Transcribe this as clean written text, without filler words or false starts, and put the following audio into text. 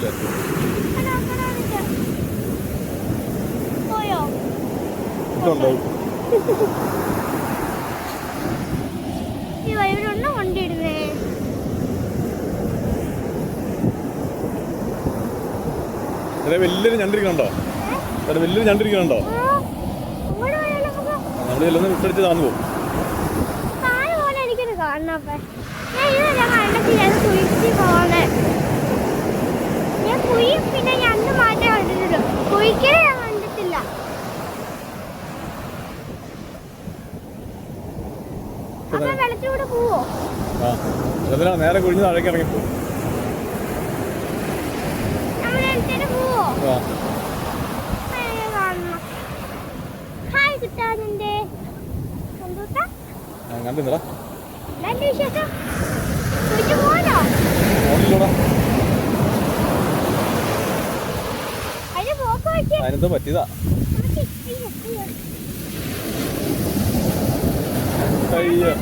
പോയല്ലേ? പോയോ? ഇതുണ്ടോ? ഇവരൊന്നും കൊണ്ടിരുന്നേ. വലിയൊരു ഞണ്ടിരിക്കണുണ്ടോ? വലിയൊരു ഞണ്ടിരിക്കണുണ്ടോ? നമ്മൾ ചെല്ലുന്ന വിട്ടടിച്ച് താന്നു പോകും. എനിക്കൊരു കാണണപ്പേ. ഞാൻ കുഴി പിന്നെ ഞണ്ട് മാറ്റം കണ്ടിട്ടുണ്ട്. കുഴിക്കേ ഞാൻ കണ്ടിട്ടില്ല. അപ്പൊ വെള്ളത്തിലൂടെ പോവോ? നേരെ കുഴിഞ്ഞ് താഴേക്ക് ഇറങ്ങിപ്പോ. നമ്മളെടുത്തിട്ട് പോവോ? ഹായ് കിട്ടാനുണ്ട്. കണ്ടില്ലടാ. വിശേഷം കുഴിച്ചു പോകാനോ? അതിന് പോക്ക് പറ്റിയ അതിനെന്തോ പറ്റിയതാ. അയ്യോ.